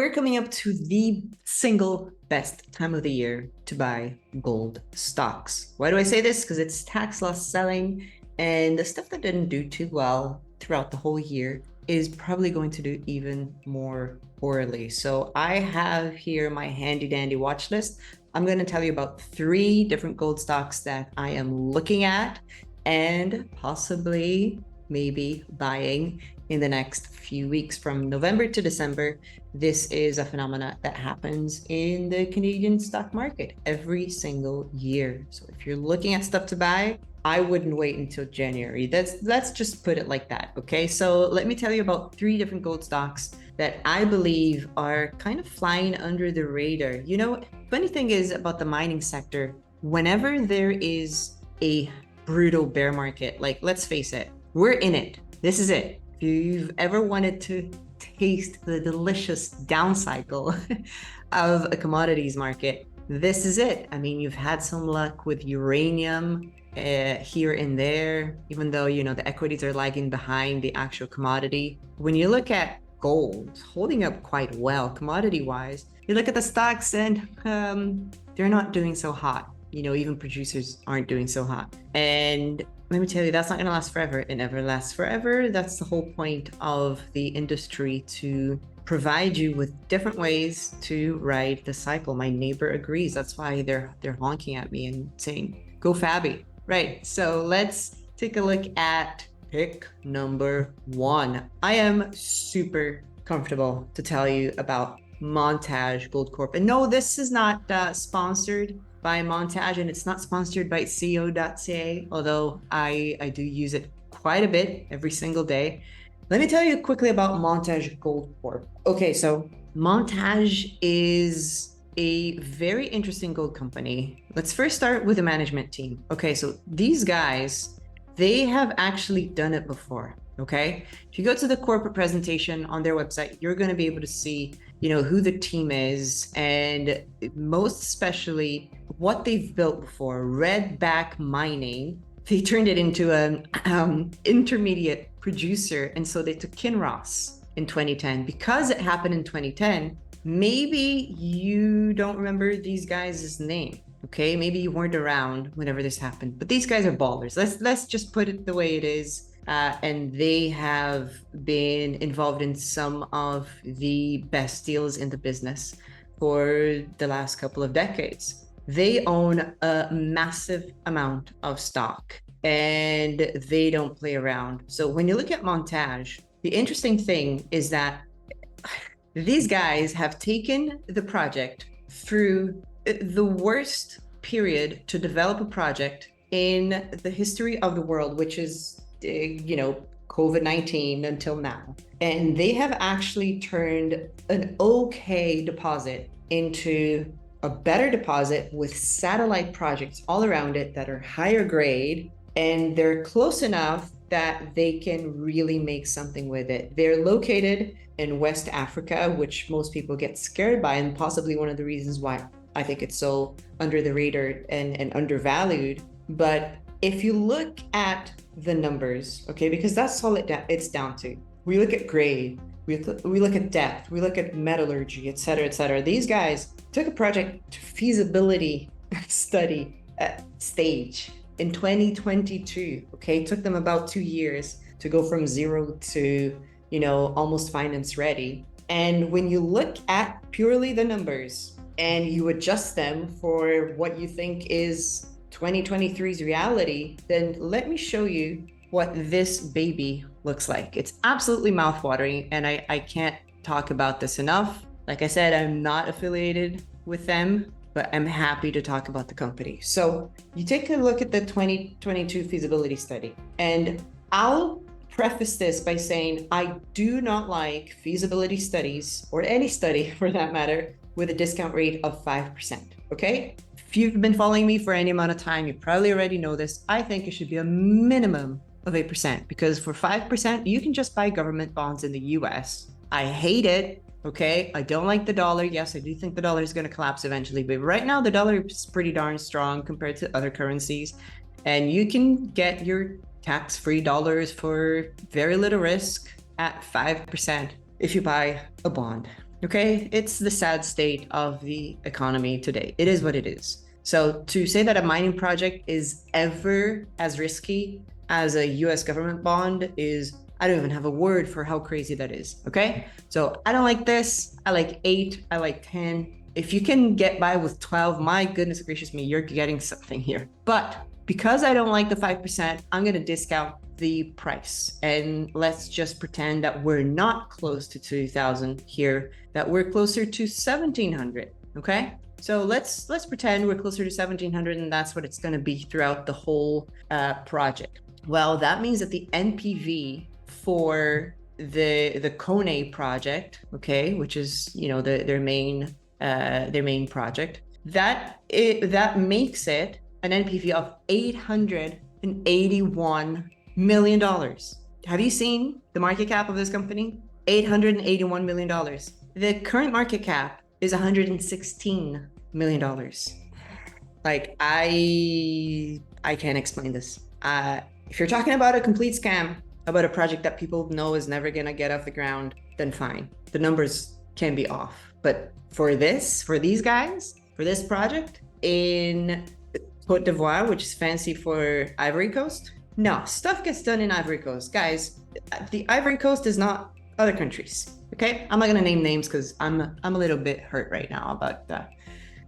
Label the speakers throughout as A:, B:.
A: we're coming up to the single best time of the year to buy gold stocks. Why do I say this? Because it's tax loss selling, and the stuff that didn't do too well throughout the whole year is probably going to do even more poorly. So I have here my handy dandy watch list. I'm going to tell you about 3 different gold stocks that I am looking at and possibly maybe buying in the next few weeks from November to December. This is a phenomena that happens in the Canadian stock market every single year. So if you're looking at stuff to buy, I wouldn't wait until January. Let's just put it like that. Okay, so let me tell you about 3 different gold stocks that I believe are kind of flying under the radar. You know, funny thing is about the mining sector, whenever there is a brutal bear market, like let's face it, we're in it. This is it. If you've ever wanted to taste the delicious down cycle of a commodities market, this is it. I mean, you've had some luck with uranium here and there, even though, you know, the equities are lagging behind the actual commodity. When you look at gold, holding up quite well commodity-wise, you look at the stocks and they're not doing so hot. You know, even producers aren't doing so hot. And let me tell you, that's not going to last forever. It never lasts forever. That's the whole point of the industry, to provide you with different ways to ride the cycle. My neighbor agrees. That's why they're honking at me and saying, "Go Fabi." Right. So let's take a look at pick number 1. I am super comfortable to tell you about Montage Gold Corp. And no, this is not sponsored by Montage, and it's not sponsored by co.ca, although I do use it quite a bit every single day. Let me tell you quickly about Montage Gold Corp. Okay, so Montage is a very interesting gold company. Let's first start with the management team. Okay, so these guys, they have actually done it before. Okay, if you go to the corporate presentation on their website, you're going to be able to see, you know, who the team is, and most especially what they've built before. Redback Mining, they turned it into an intermediate producer, and so they took Kinross in 2010. Because it happened in 2010, maybe you don't remember these guys' name. Okay, maybe you weren't around whenever this happened, but these guys are ballers. Let's just put it the way it is. And they have been involved in some of the best deals in the business for the last couple of decades. They own a massive amount of stock and they don't play around. So when you look at Montage, the interesting thing is that these guys have taken the project through the worst period to develop a project in the history of the world, which is, you know, COVID-19 until now. And they have actually turned an okay deposit into a better deposit with satellite projects all around it that are higher grade, and they're close enough that they can really make something with it. They're located in West Africa, which most people get scared by, and possibly one of the reasons why I think it's so under the radar and undervalued. But if you look at the numbers, okay, because that's all it's down to. We look at grade, we look at depth, we look at metallurgy, et cetera, et cetera. These guys took a project to feasibility study stage in 2022, okay? It took them about 2 years to go from 0 to, you know, almost finance ready. And when you look at purely the numbers and you adjust them for what you think is 2023's reality, then let me show you what this baby looks like. It's absolutely mouthwatering, and I can't talk about this enough. Like I said, I'm not affiliated with them, but I'm happy to talk about the company. So you take a look at the 2022 feasibility study, and I'll preface this by saying I do not like feasibility studies, or any study for that matter, with a discount rate of 5%, okay? If you've been following me for any amount of time, you probably already know this. I think it should be a minimum of 8%, because for 5%, you can just buy government bonds in the US. I hate it, okay? I don't like the dollar. Yes, I do think the dollar is going to collapse eventually, but right now the dollar is pretty darn strong compared to other currencies. And you can get your tax-free dollars for very little risk at 5% if you buy a bond. Okay, it's the sad state of the economy today. It is what it is. So to say that a mining project is ever as risky as a US government bond is, I don't even have a word for how crazy that is. Okay, so I don't like this. I like 8, I like 10. If you can get by with 12, my goodness gracious me, you're getting something here. But because I don't like the 5%, I'm going to discount the price. And let's just pretend that we're not close to 2000 here, that we're closer to 1700. Okay. So let's pretend we're closer to 1700, and that's what it's going to be throughout the whole project. Well, that means that the NPV for the Kone project, okay, which is their main project, that makes it an NPV of $881 million. Have you seen the market cap of this company? $881 million. The current market cap is $116 million. Like, I can't explain this. If you're talking about a complete scam, about a project that people know is never gonna get off the ground, then fine. The numbers can be off. But for these guys, for this project in Cote d'Ivoire, which is fancy for Ivory Coast, no, stuff gets done in Ivory Coast. Guys, the Ivory Coast is not other countries. Okay, I'm not gonna name names because I'm a little bit hurt right now about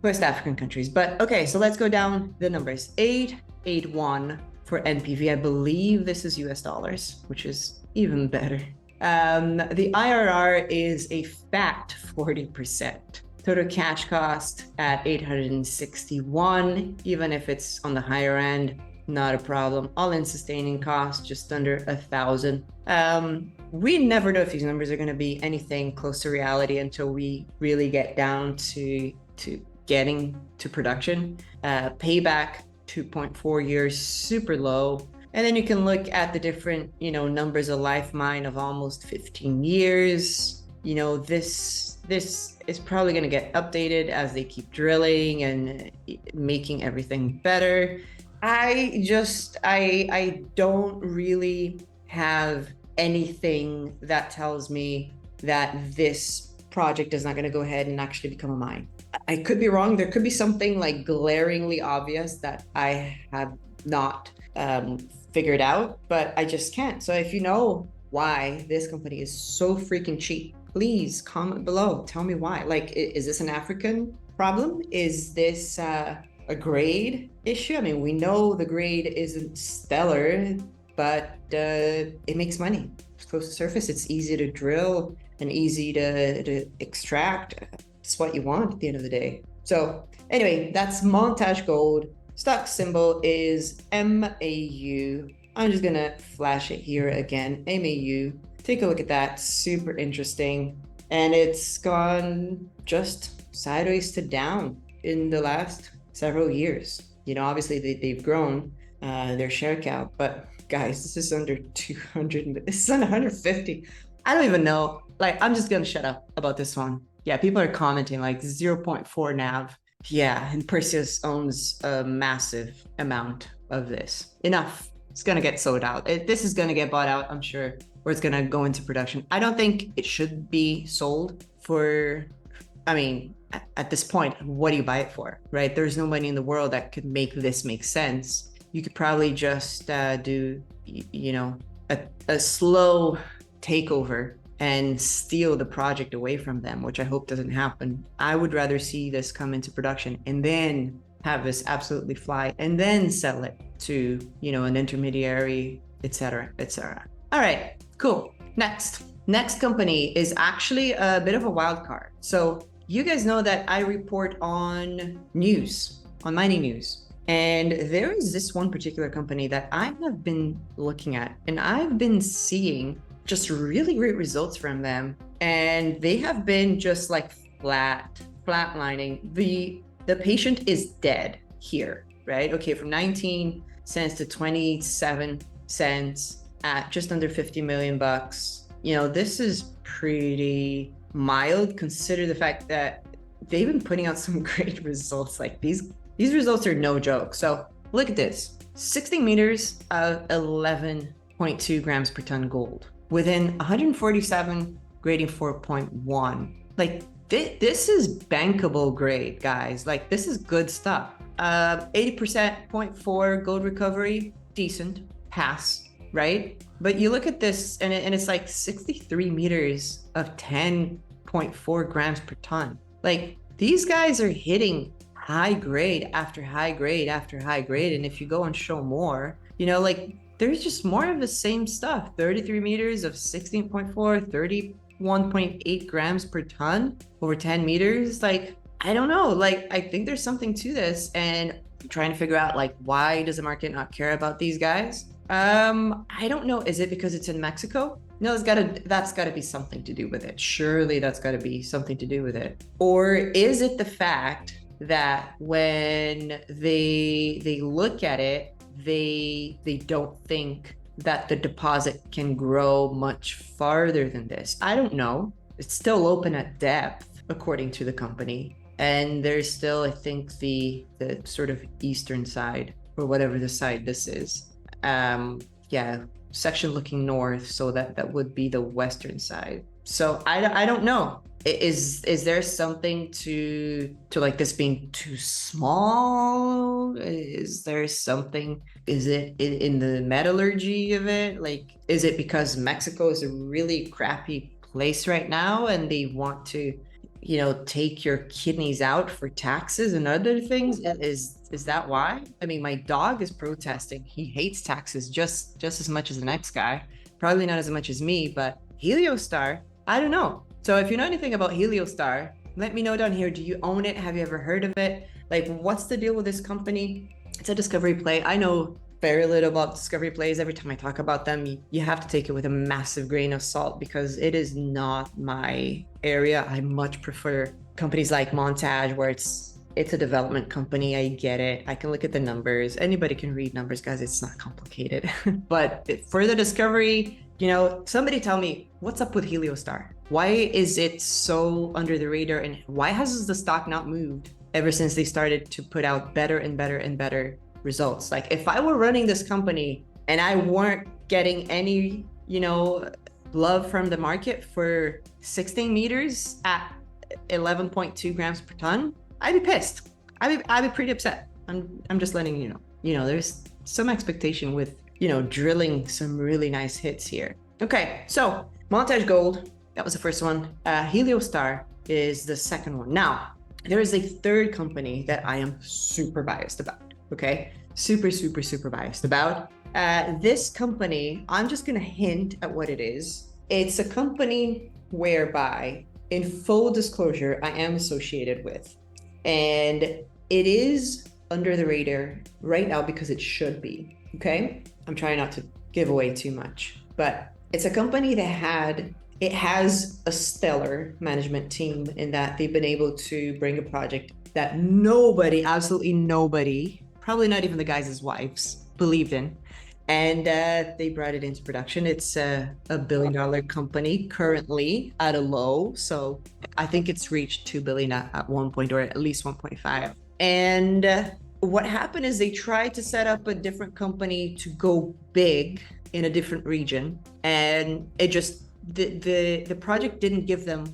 A: West African countries. But okay, so let's go down the numbers. 881 for NPV. I believe this is US dollars, which is even better. The IRR is a fat 40%. Total cash cost at 861, even if it's on the higher end, not a problem. All-in sustaining cost just under 1,000. We never know if these numbers are going to be anything close to reality until we really get down to getting to production. Payback 2.4 years, super low. And then you can look at the different, numbers. A life mine of almost 15 years. This is probably going to get updated as they keep drilling and making everything better. I don't really have anything that tells me that this project is not going to go ahead and actually become a mine. I could be wrong. There could be something like glaringly obvious that I have not figured out, but I just can't. So if you know why this company is so freaking cheap, please comment below. Tell me why. Like, is this an African problem? Is this a grade issue? I mean, we know the grade isn't stellar, but it makes money. It's close to surface. It's easy to drill and easy to extract. It's what you want at the end of the day. So anyway, that's Montage Gold. Stock symbol is MAU. I'm just gonna flash it here again. MAU. Take a look at that. Super interesting. And it's gone just sideways to down in the last several years. Obviously they've grown their share count, but guys, this is under 200. This is under 150. I don't even know. Like, I'm just gonna shut up about this one. Yeah, people are commenting like 0.4 NAV. Yeah, and Perseus owns a massive amount of this. Enough. It's gonna get sold out. This is gonna get bought out, I'm sure, or it's gonna go into production. I don't think it should be sold for, I mean, at this point, what do you buy it for, right? There's no money in the world that could make this make sense. You could probably just do, a slow takeover and steal the project away from them, which I hope doesn't happen. I would rather see this come into production and then have this absolutely fly and then sell it to, an intermediary, etc., etc. All right, cool. Next company is actually a bit of a wild card. So you guys know that I report on news, on mining news. And there is this one particular company that I have been looking at, and I've been seeing just really great results from them. And they have been just like flatlining. The patient is dead here, right? Okay, from 19 cents to 27 cents at just under 50 million bucks. This is pretty mild. Consider the fact that they've been putting out some great results. Like these results are no joke. So look at this, 60 meters of 11.2 grams per ton gold within 147 grading 4.1. Like this is bankable grade, guys. Like this is good stuff. 80% 0.4 gold recovery, decent, pass, right? But you look at this and it's like 63 meters of 10.4 grams per ton. Like these guys are hitting high grade after high grade after high grade. And if you go and show more, you know, like there's just more of the same stuff. 33 meters of 16.4, 31.8 grams per ton over 10 meters. Like, I don't know. Like, I think there's something to this, and I'm trying to figure out like why does the market not care about these guys? I don't know. Is it because it's in Mexico? No, that's gotta be something to do with it. Surely that's gotta be something to do with it. Or is it the fact that when they look at it, they don't think that the deposit can grow much farther than this? I don't know. It's still open at depth, according to the company. And there's still, I think, the sort of eastern side, or whatever the side this is. Yeah, section looking north, so that would be the western side. So I don't know. Is there something to like this being too small? Is there something? Is it in the metallurgy of it? Like, is it because Mexico is a really crappy place right now and they want to, you know, take your kidneys out for taxes and other things? Is that why? I mean, my dog is protesting. He hates taxes just as much as the next guy. Probably not as much as me, but Helio Star, I don't know. So if you know anything about Helio Star, let me know down here. Do you own it? Have you ever heard of it? Like, what's the deal with this company? It's a discovery play. I know very little about discovery plays. Every time I talk about them, you have to take it with a massive grain of salt because it is not my area. I much prefer companies like Montage, where it's a development company. I get it. I can look at the numbers. Anybody can read numbers, guys. It's not complicated. But for the discovery, you know, somebody tell me what's up with Helio Star. Why is it so under the radar, and why has the stock not moved ever since they started to put out better and better and better results? Like, if I were running this company and I weren't getting any, you know, love from the market for 16 meters at 11.2 grams per ton, I'd be pissed. I'd be pretty upset. I'm just letting you know. You know, there's some expectation with, you know, drilling some really nice hits here. Okay, so Montage Gold, that was the first one. Helio Star is the second one. Now, there is a third company that I am super biased about. Okay, super biased about. This company, I'm just gonna hint at what it is. It's a company whereby, in full disclosure, I am associated with, and it is under the radar right now because it should be. Okay, I'm trying not to give away too much, but it's a company that has a stellar management team in that they've been able to bring a project that nobody, absolutely nobody, probably not even the guys' wives, believed in. And they brought it into production. It's a $1 billion company currently at a low. So I think it's reached 2 billion at one point, or at least 1.5. And what happened is they tried to set up a different company to go big in a different region. And it just, the project didn't give them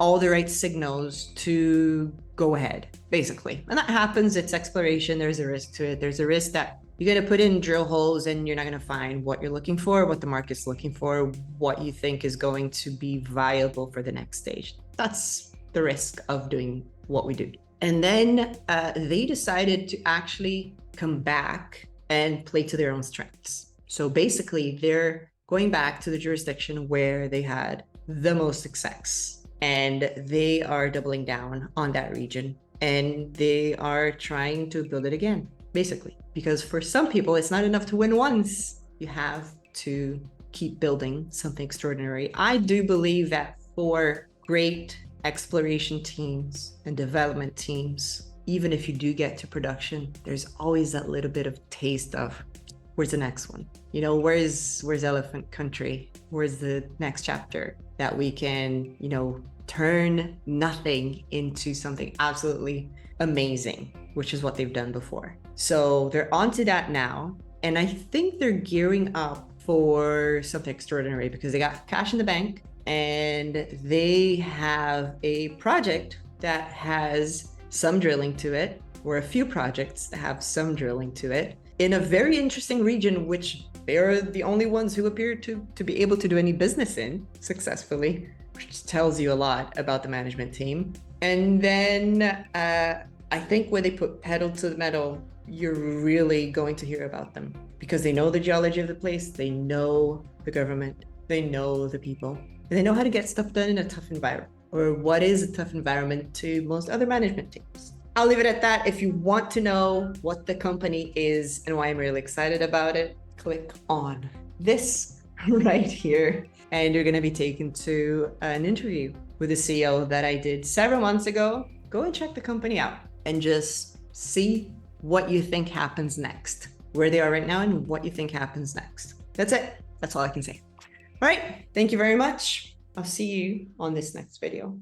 A: all the right signals to go ahead, basically. And that happens. It's exploration. There's a risk to it. There's a risk that you're going to put in drill holes and you're not going to find what you're looking for, what the market's looking for, what you think is going to be viable for the next stage. That's the risk of doing what we do. And then they decided to actually come back and play to their own strengths. So basically, they're going back to the jurisdiction where they had the most success, and they are doubling down on that region, and they are trying to build it again, basically. Because for some people, it's not enough to win once. You have to keep building something extraordinary. I do believe that for great exploration teams and development teams, even if you do get to production, there's always that little bit of taste of, where's the next one? You know, where's Elephant Country? Where's the next chapter that we can, you know, turn nothing into something absolutely amazing, which is what they've done before. So they're onto that now. And I think they're gearing up for something extraordinary because they got cash in the bank and they have a project that has some drilling to it, or a few projects that have some drilling to it, in a very interesting region, which they're the only ones who appear to be able to do any business in successfully, which tells you a lot about the management team. And then I think when they put pedal to the metal, you're really going to hear about them, because they know the geology of the place, they know the government, they know the people, and they know how to get stuff done in a tough environment, or what is a tough environment to most other management teams. I'll leave it at that. If you want to know what the company is and why I'm really excited about it, click on this right here, and you're going to be taken to an interview with the CEO that I did several months ago. Go and check the company out and just see what you think happens next, where they are right now, and what you think happens next. That's it. That's all I can say. All right. Thank you very much. I'll see you on this next video.